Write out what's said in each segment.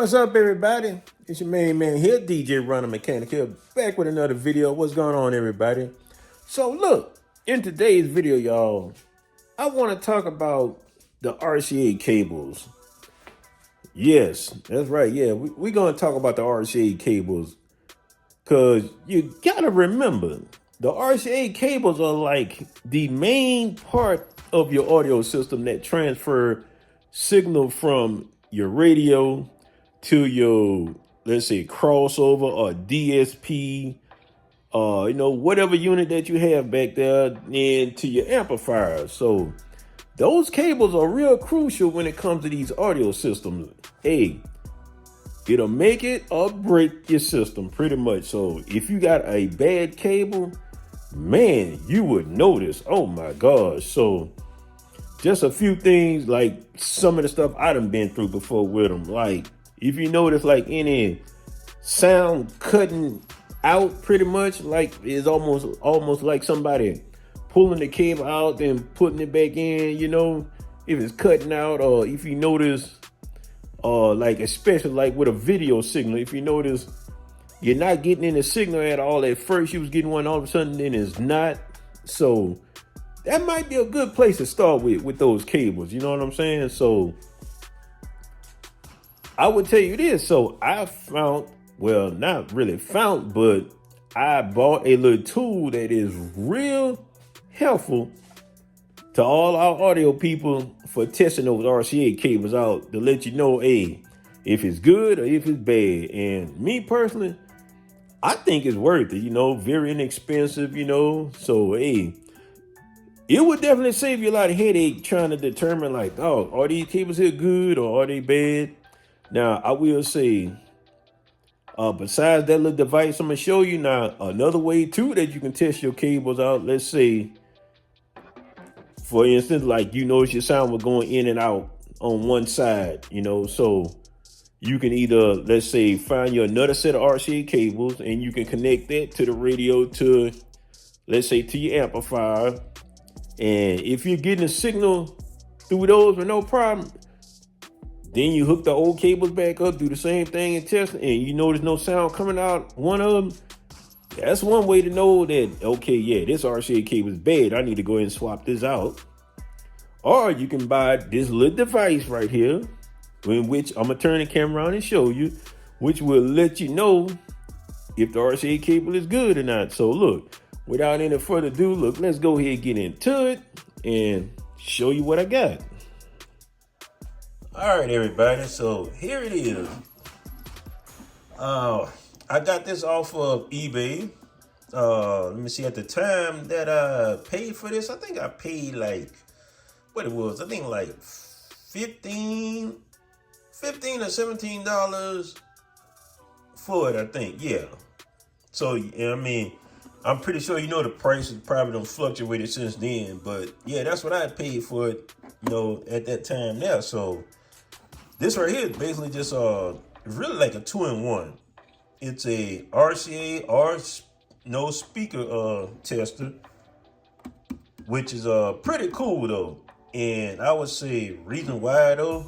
What's up, everybody? It's your main man here, DJ Runner Mechanic here, back with another video. What's going on, everybody? So look, in today's video, y'all, I want to talk about the RCA cables. Yes, that's right. Yeah, we're going to talk about the RCA cables because you got to remember the RCA cables are like the main part of your audio system that transfer signal from your radio to your, let's say, crossover or DSP, whatever unit that you have back there, and to your amplifier. So those cables are real crucial when it comes to these audio systems. Hey, it'll make it or break your system pretty much. So if you got a bad cable, man, you would notice. Oh my gosh. So just a few things, like some of the stuff I done been through before with them. Like if you notice like any sound cutting out pretty much, like it's almost like somebody pulling the cable out and putting it back in, if it's cutting out, or if you notice, like especially like with a video signal, if you notice you're not getting any signal at all. At first you was getting one, all of a sudden then it's not. So that might be a good place to start with those cables. You know what I'm saying? So I would tell you this. So I found, well, not really found, but I bought a little tool that is real helpful to all our audio people for testing those RCA cables out to let you know, hey, if it's good or if it's bad. And me personally, I think it's worth it, very inexpensive, so, hey, it would definitely save you a lot of headache trying to determine like, oh, are these cables here good or are they bad? Now, I will say, besides that little device I'm going to show you now, another way too that you can test your cables out. Let's say, for instance, like your sound was going in and out on one side, so you can either, let's say, find you another set of RCA cables and you can connect that to the radio to, let's say, to your amplifier. And if you're getting a signal through those with no problem, then you hook the old cables back up, do the same thing and test, and you notice no sound coming out one of them. That's one way to know that, okay, yeah, this RCA cable is bad. I need to go ahead and swap this out. Or you can buy this little device right here, in which I'm going to turn the camera on and show you, which will let you know if the RCA cable is good or not. So look, without any further ado, look, let's go ahead and get into it and show you what I got. All right, everybody. So here it is. I got this off of eBay. Let me see. At the time that I paid for this, I think I paid like what it was. I think like $15 or $17 for it. I think, yeah. So I'm pretty sure the prices probably don't fluctuated since then, but yeah, that's what I paid for it, at that time there. So this right here is basically just really like a 2-in-1. It's a RCA or no speaker tester, which is pretty cool though. And I would say reason why though.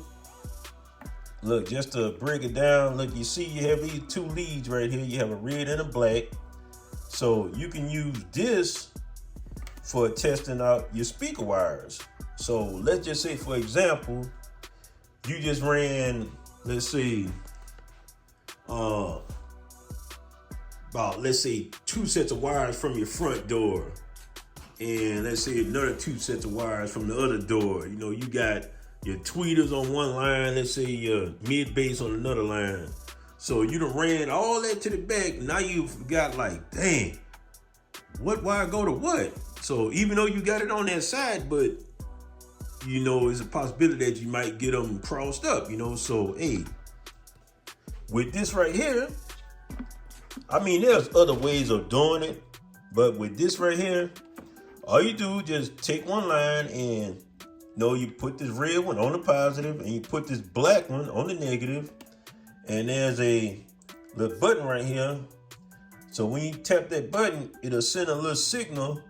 Look, just to break it down, look, you see you have these two leads right here. You have a red and a black. So you can use this for testing out your speaker wires. So let's just say, for example, you just ran, let's say, let's say 2 sets of wires from your front door. And let's say another 2 sets of wires from the other door. You got your tweeters on one line, let's say your mid bass on another line. So you done ran all that to the back. Now you've got like, dang, what wire go to what? So even though you got it on that side, but it's a possibility that you might get them crossed up, So, hey, with this right here, there's other ways of doing it, but with this right here, all you do, just take one line and, you put this red one on the positive and you put this black one on the negative. And there's a little button right here. So when you tap that button, it'll send a little signal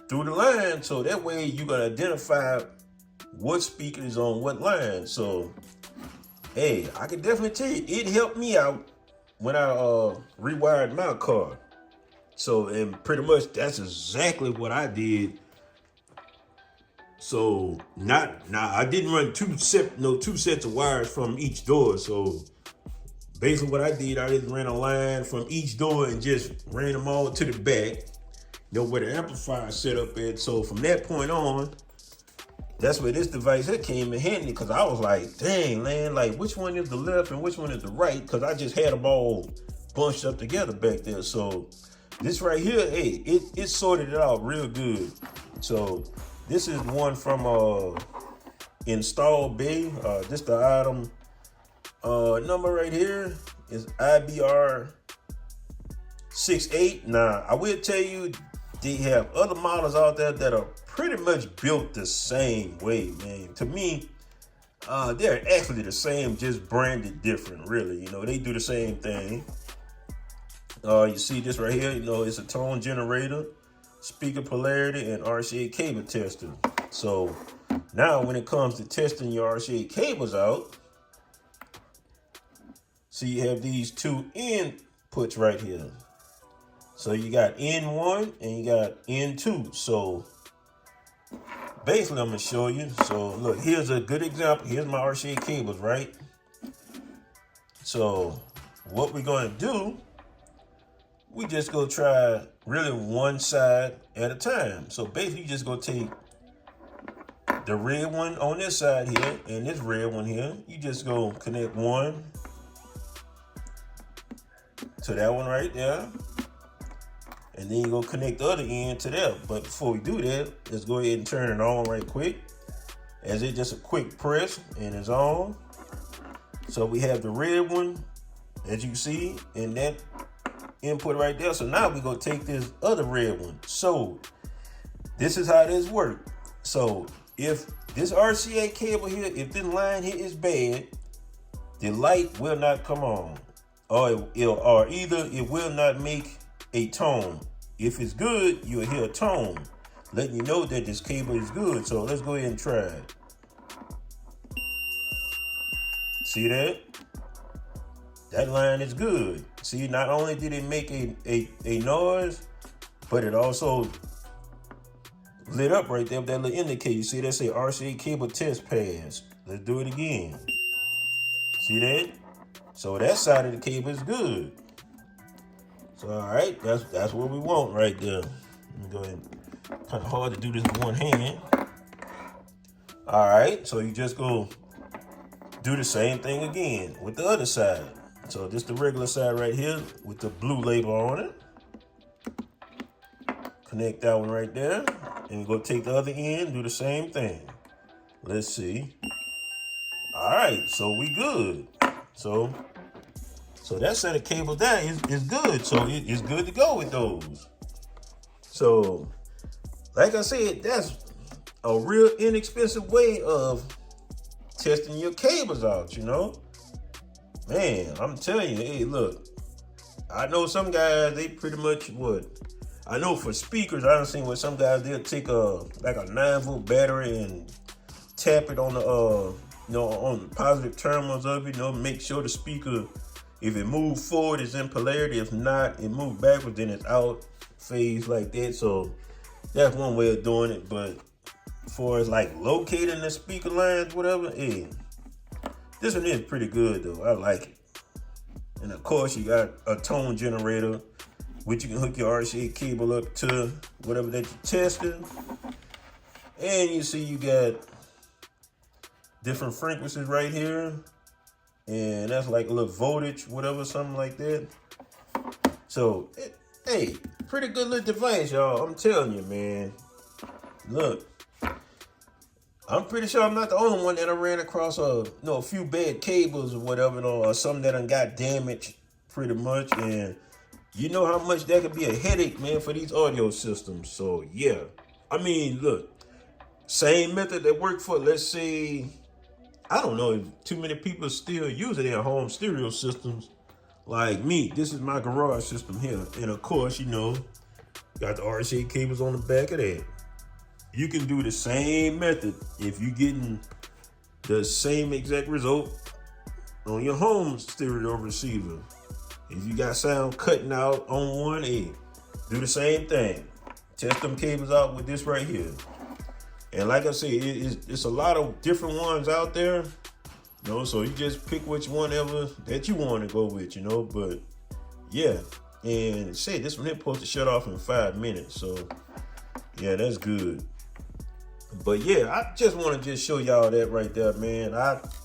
through the line. So that way you can identify what speaker is on what line. So hey, I can definitely tell you, it helped me out when I rewired my car. So, and pretty much that's exactly what I did. So, I didn't run two sets of wires from each door. So, basically what I did, I just ran a line from each door and just ran them all to the back. Where the amplifier set up at. So, from that point on, that's where this device it came in handy, because I was like, dang, man, like which one is the left and which one is the right? Because I just had them all bunched up together back there. So this right here, hey, it sorted it out real good. So this is one from Install Bay. This the item number right here is IBR 68. Now I will tell you, they have other models out there that are pretty much built the same way, man. To me, they're actually the same, just branded different, really. They do the same thing. You see this right here, it's a tone generator, speaker polarity, and RCA cable tester. So now when it comes to testing your RCA cables out, so you have these two inputs right here. So you got N1 and you got N2. So basically I'm gonna show you. So look, here's a good example. Here's my RCA cables, right? So what we're gonna do, we just go try really one side at a time. So basically you just go take the red one on this side here and this red one here. You just go connect one to that one right there. And then you go connect the other end to that. But before we do that, let's go ahead and turn it on right quick. As it's just a quick press and it's on. So we have the red one, as you see, in that input right there. So now we're gonna take this other red one. So this is how this works. So if this RCA cable here, if this line here is bad, the light will not come on. Or either it will not make a tone. If it's good, you'll hear a tone letting you know that this cable is good. So let's go ahead and try it. See that? That line is good. See, not only did it make a noise, but it also lit up right there with that little indicator. You see that say RCA cable test pass. Let's do it again. See that? So that side of the cable is good. So all right, that's what we want right there. Let me go ahead. Kind of hard to do this with one hand. All right, so you just go do the same thing again with the other side. So this the regular side right here with the blue label on it. Connect that one right there, and you go take the other end, do the same thing. Let's see. All right, so we good. So that set of cables there is good. So it's good to go with those. So, like I said, that's a real inexpensive way of testing your cables out, Man, I'm telling you, hey, look, I know some guys, they pretty much I know for speakers, I done seen where some guys, they'll take like a 9-volt battery and tap it on the, on the positive terminals of it, make sure the speaker, if it moves forward, it's in polarity. If not, it moves backwards, then it's out phase like that. So that's one way of doing it. But as far as like locating the speaker lines, whatever, this one is pretty good though. I like it. And of course, you got a tone generator, which you can hook your RCA cable up to whatever that you're testing. And you see you got different frequencies right here. And that's like a little voltage, whatever, something like that. So, hey, pretty good little device, y'all. I'm telling you, man. Look, I'm pretty sure I'm not the only one that I ran across a few bad cables or whatever, or something that done got damaged pretty much. And you know how much that could be a headache, man, for these audio systems. So, yeah. I mean, look, same method that worked for, let's say, I don't know if too many people still use it in home stereo systems like me. This is my garage system here. And of course, got the RCA cables on the back of that. You can do the same method if you're getting the same exact result on your home stereo receiver. If you got sound cutting out on one end, do the same thing. Test them cables out with this right here. And like I said, it's a lot of different ones out there. You know, so you just pick which one ever that you want to go with, you know. But yeah, and say this one here supposed to shut off in 5 minutes. So yeah, that's good. But yeah, I just want to just show y'all that right there, man.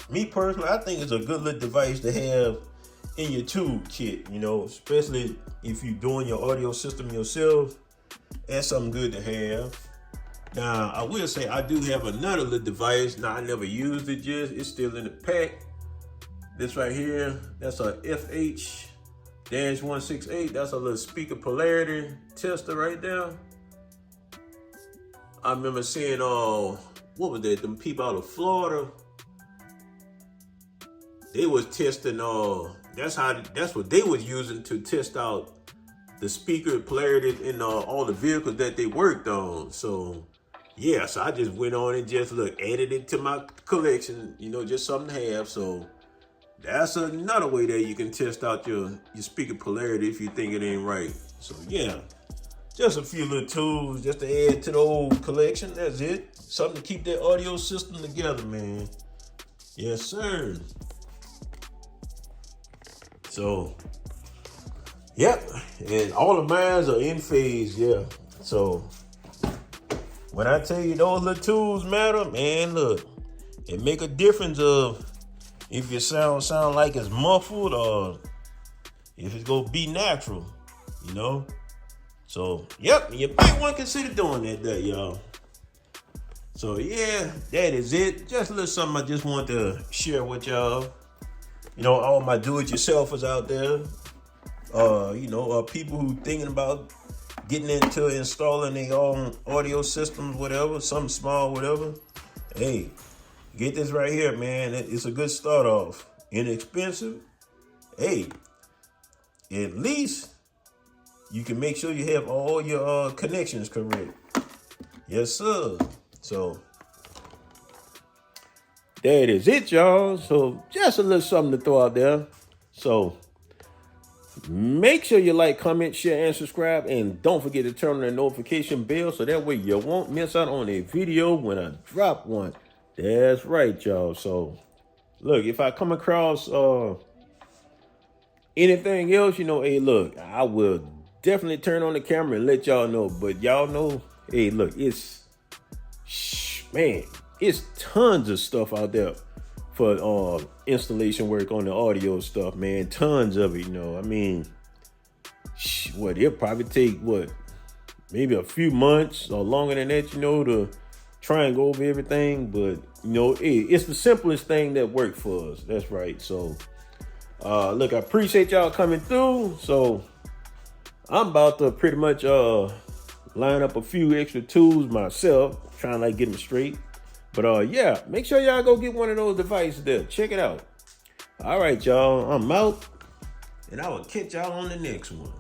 Me personally, I think it's a good little device to have in your toolkit, you know, especially if you're doing your audio system yourself. That's something good to have. Now, I will say I do have another little device. Now, I never used it just. It's still in the pack. This right here, that's a FH-168. That's a little speaker polarity tester right there. I remember seeing, what was that? Them people out of Florida. They was testing, that's what they was using to test out the speaker polarity in all the vehicles that they worked on. So yeah, so I just went on and just added it to my collection, you know, just something to have. So that's another way that you can test out your speaker polarity if you think it ain't right. So yeah, just a few little tools just to add to the old collection. That's it. Something to keep that audio system together, man. Yes, sir. So, yep, and all of mine are in phase, yeah. So, when I tell you those little tools matter, man, look, it make a difference of if your sound like it's muffled or if it's gonna be natural, you know. So, yep, you might want to consider doing that, y'all. So, yeah, that is it. Just a little something I just want to share with y'all. You know, all my do-it-yourselfers out there, you know, people who thinking about getting into installing their own audio systems, whatever, something small, whatever. Hey, get this right here, man. It's a good start off. Inexpensive. Hey, at least you can make sure you have all your connections correct. Yes, sir. So that is it, y'all. So just a little something to throw out there. So make sure you like, comment, share, and subscribe. And don't forget to turn on the notification bell so that way you won't miss out on a video when I drop one. That's right, y'all. So look, if I come across anything else, you know, hey, look, I will definitely turn on the camera and let y'all know. But y'all know, hey, look, it's tons of stuff out there for installation work on the audio stuff, man. Tons of it, you know. I mean, it'll probably take maybe a few months or longer than that, you know, to try and go over everything. But you know, it's the simplest thing that worked for us. That's right. So look, I appreciate y'all coming through. So I'm about to pretty much line up a few extra tools myself, trying to get them straight. But yeah, make sure y'all go get one of those devices there. Check it out. All right, y'all. I'm out. And I will catch y'all on the next one.